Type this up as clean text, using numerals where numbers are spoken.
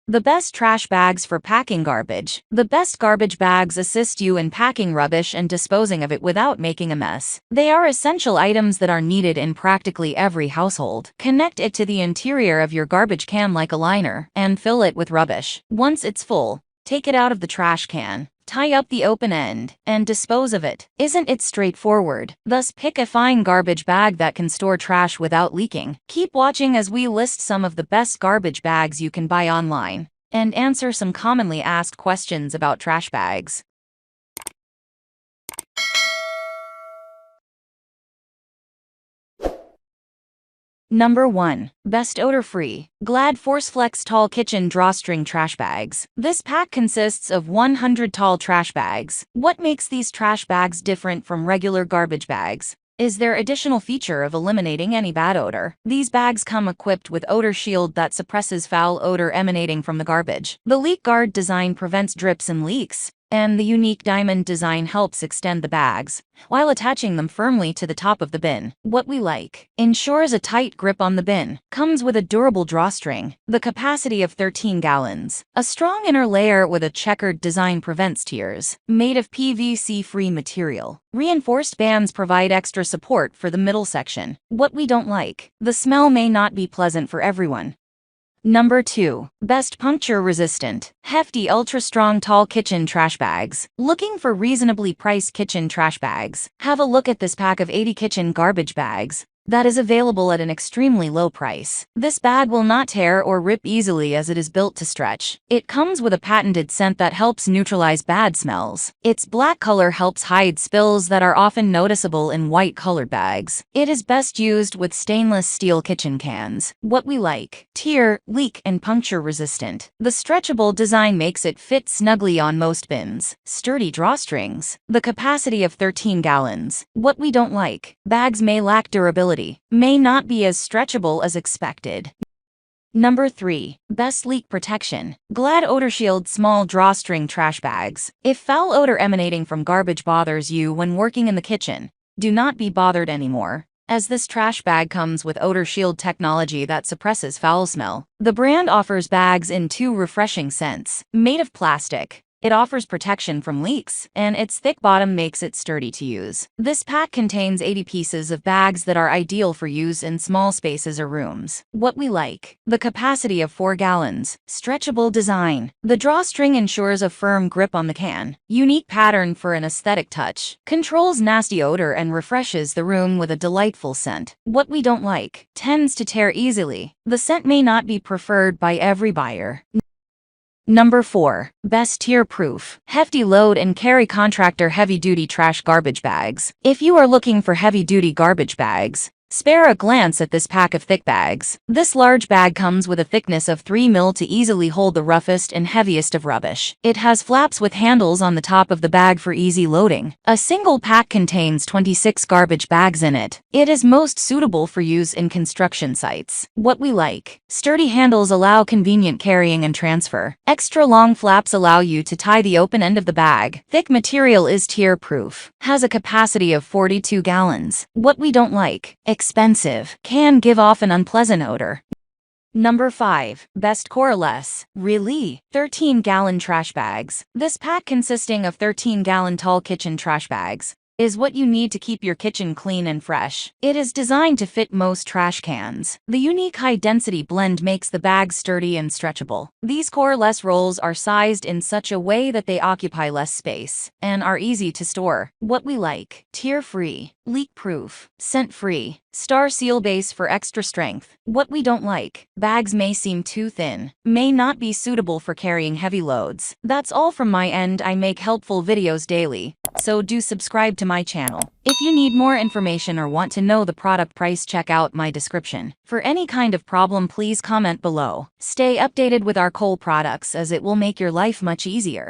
The best trash bags for packing garbage. The best garbage bags assist you in packing rubbish and disposing of it without making a mess. They are essential items that are needed in practically every household. Connect it to the interior of your garbage can like a liner, and fill it with rubbish. Once it's full, take it out of the trash can. Tie up the open end, and dispose of it. Isn't it straightforward? Thus, pick a fine garbage bag that can store trash without leaking. Keep watching as we list some of the best garbage bags you can buy online, and answer some commonly asked questions about trash bags. Number 1. Best Odor-Free. Glad ForceFlex Tall Kitchen Drawstring Trash Bags. This pack consists of 100 tall trash bags. What makes these trash bags different from regular garbage bags is their additional feature of eliminating any bad odor. These bags come equipped with OdorShield that suppresses foul odor emanating from the garbage. The leak guard design prevents drips and leaks, and the unique diamond design helps extend the bags while attaching them firmly to the top of the bin. What we like: ensures a tight grip on the bin, comes with a durable drawstring, the capacity of 13 gallons. A strong inner layer with a checkered design prevents tears, made of PVC-free material. Reinforced bands provide extra support for the middle section. What we don't like: the smell may not be pleasant for everyone. Number 2. Best Puncture-Resistant. Hefty Ultra Strong Tall Kitchen Trash Bags. Looking for reasonably priced kitchen trash bags? Have a look at this pack of 80 kitchen garbage bags that is available at an extremely low price. This bag will not tear or rip easily as it is built to stretch. It comes with a patented scent that helps neutralize bad smells. Its black color helps hide spills that are often noticeable in white-colored bags. It is best used with stainless steel kitchen cans. What we like: tear, leak, and puncture-resistant. The stretchable design makes it fit snugly on most bins. Sturdy drawstrings. The capacity of 13 gallons. What we don't like: bags may lack durability, may not be as stretchable as expected. Number 3. Best Leak Protection. Glad OdorShield Small Drawstring Trash Bags. If foul odor emanating from garbage bothers you when working in the kitchen, do not be bothered anymore, as this trash bag comes with OdorShield technology that suppresses foul smell. The brand offers bags in 2 refreshing scents. Made of plastic, it offers protection from leaks, and its thick bottom makes it sturdy to use. This pack contains 80 pieces of bags that are ideal for use in small spaces or rooms. What we like: the capacity of 4 gallons, stretchable design. The drawstring ensures a firm grip on the can, unique pattern for an aesthetic touch, controls nasty odor and refreshes the room with a delightful scent. What we don't like: tends to tear easily. The scent may not be preferred by every buyer. Number 4. Best Tear-Proof. Hefty Load and Carry Contractor Heavy-Duty Trash Garbage Bags. If you are looking for heavy-duty garbage bags, spare a glance at this pack of thick bags. This large bag comes with a thickness of 3 mil to easily hold the roughest and heaviest of rubbish. It has flaps with handles on the top of the bag for easy loading. A single pack contains 26 garbage bags in it. It is most suitable for use in construction sites. What we like: sturdy handles allow convenient carrying and transfer. Extra long flaps allow you to tie the open end of the bag. Thick material is tear-proof. Has a capacity of 42 gallons. What we don't like: expensive. Can give off an unpleasant odor. Number 5. Best Coreless. Reli 13-gallon trash bags. This pack, consisting of 13-gallon tall kitchen trash bags, is what you need to keep your kitchen clean and fresh. It is designed to fit most trash cans. The unique high-density blend makes the bags sturdy and stretchable. These coreless rolls are sized in such a way that they occupy less space and are easy to store. What we like: tear-free, leak-proof, scent-free, star seal base for extra strength. What we don't like: bags may seem too thin, may not be suitable for carrying heavy loads. That's all from my end. I make helpful videos daily, so do subscribe to my channel. If you need more information or want to know the product price, check out my description. For any kind of problem, please comment below. Stay updated with our Cole products, as it will make your life much easier.